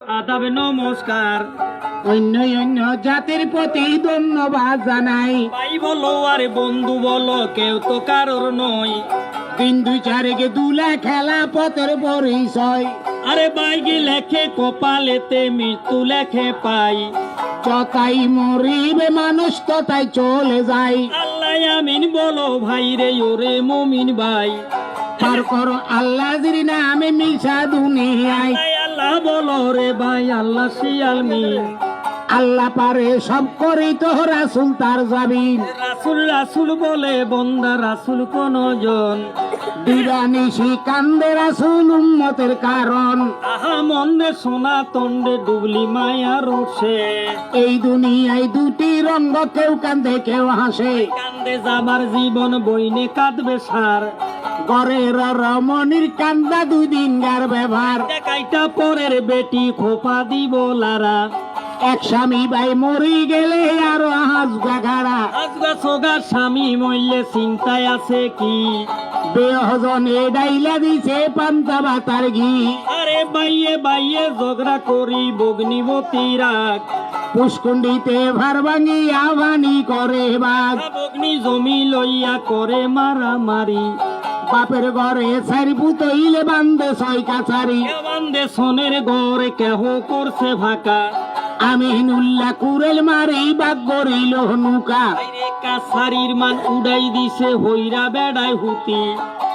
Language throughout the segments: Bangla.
আদাব নমস্কার। অন্য অন্য জাতির প্রতি ধন্যবাদ জানাই। ভাই বলো আর বন্ধু বলো, কেউ তো কারোর নয়। তিন দুই চারেকে দুলা খেলা পথের পরিচয়। আরে বাইকে লেখে কপালেতে মৃত্যু লেখে পাই। যতাই মরিবে মানুষ ততাই চলে যায়। আল্লাহ আমিন বলো ভাই রে ওরে মমিন ভাই। পার করো আল্লাহর নামে মিশা দুনিয়ায়। আল্লাহ বলো রে ভাই আল্লাহ শিয়াল মিন। আল্লাহ পারে সব করি তো রাসুল তার জামিন। রাসুল রাসুল বলে বন্দা রাসুল কোন জন। দিবানিশি কান্দে রাসুল উম্মতের কারণ। আহা মন্দে সোনা তন্ডে ডুবলি মায়া রোষে। এই দুনিয়ায় দুটি রঙ্গ, কেউ কান্দে কেউ হাসে। কান্দে যাবার জীবন বইনে কাঁদবে সার। ঘরের রমণীর কান্দা দুই দিন গার ব্যবহার। কাইটা পরের বেটি খোপা দিব লারা। এক স্বামী ভাই মরি গেলে আরো হাসগা গাড়া। আজগা সোগা স্বামী মইলে চিন্তায় আছে কি। বেহজনে ডাইলা দিছে পান্তা বাতার ঘি। আরে বাইয়ে বাইয়ে ঝগড়া করি বগ্নিবতী রাগ। পুষ্কুণ্ডিতে ভার ভাঙিয়া ভানি করে বাঘ। বগ্নি জমি লইয়া করে মারামারি। বাপের ঘরে চারি পুতইলে বান্ধে ছয় কাছারি। বান্দে সোনের ঘরে কেহ করছে ফাঁকা। আমিনুল্লাহ কুরেল মারি বাগ গরিল নৌকা। কাছারির মান উড়াই দিছে হইরা বেড়ায় হুতি।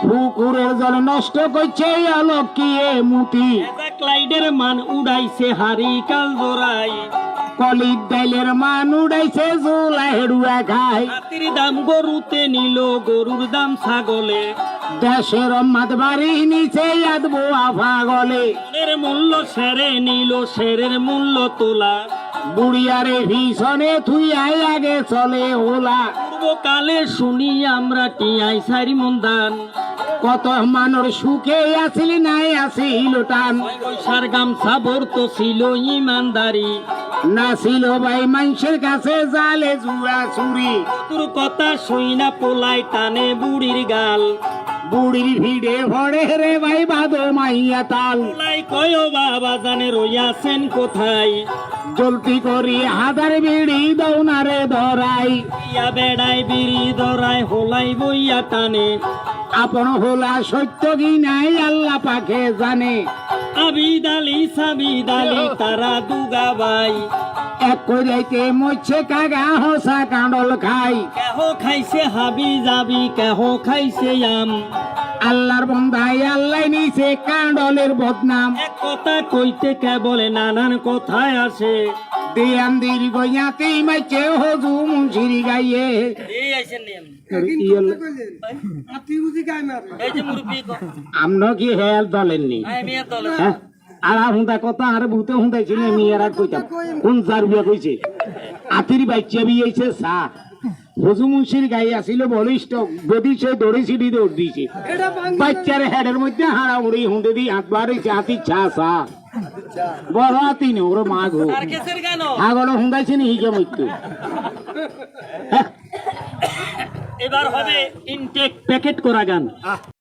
পুকুরের জল নষ্ট করছে অলক্ষিয়ে মুতি। ক্লাইডের মান উড়াইছে হারি কাল জোড়াই। কলির ডাইলের মান উড়াইছে জোলা হেড়ুয়া খায়। হাতির দাম গরুতে নিল গরুর দাম ছাগলে। দেশের মাত বাড়ি নিচে আদবো আফা গলে। সোনের মূল্য সেরে নিল শেরের মূল্য তোলা। বুড়িয়ারে ভীষণে থুইয়াই আগে চলে ওলা। পূর্বকালে শুনি আমরা টিয়াই সারি মন্দান। কত মানুষ সুখে আসিল নাই আসিল টান। পয়সার গামছা ভরতো ছিল ইমানদারি। না ছিল ভাই মানুষের কাছে জালে জুয়া চুরি। তোর কথা শুই না পোলাই টানে বুড়ির গাল। বুড়ির ভিড়ে ভরে রে ভাই বাদো মাইয়া তাল। পোলাই কয় বাবা জানে রইয়াছেন কোথায়। জলতি করি হাদার বিড়ি দৌনারে ধরাই। ইয়া বেড়ায় বিড়ি ধরায় হোলাই বইয়া টানে। আপন হোলা সত্য কি নাই আল্লাহ পাখে জানে। আবিদালি সাবিদালি তারা দুগা ভাই। এক কইরাইতে মরছে কাগা হসা কাঁডল খাই। কেহ খাইছে হাবি যাবি কেহ খাইছে আম। আল্লাহর বন্ধাই আল্লাহ নিছে কাঁডলের বদনাম। এক কথা কইতে কেবলে নানান কথায় আসে। দিয়ান দীর্ঘ ইয়াতেই মাইছে হজু মুন্সিরি গাইয়ে। আমরা কি হেল দলেননি হ্যাঁ? আর হুঁদা কথা আর ভূতে হুঁদাইছিল মেয়েরা কইতাম কোন যার বিয়া কইছে। আতির বাচ্চা বিয়েছে সা হজু মুন্সির গাই আসিল বলিষ্ঠ বদি সে দৌড়ে সিঁড়ি দৌড় দিয়েছে। বাচ্চার হেডের মধ্যে হাড়া উড়ি হুঁদে দিয়ে হাত বাড়িছে হাতির ছা সা বড় হাতি নে ওর মা ঘো আগল হুঁদাইছে নি হিকে মৃত্যু। এবার হবে ইনটেক প্যাকেট করা গান।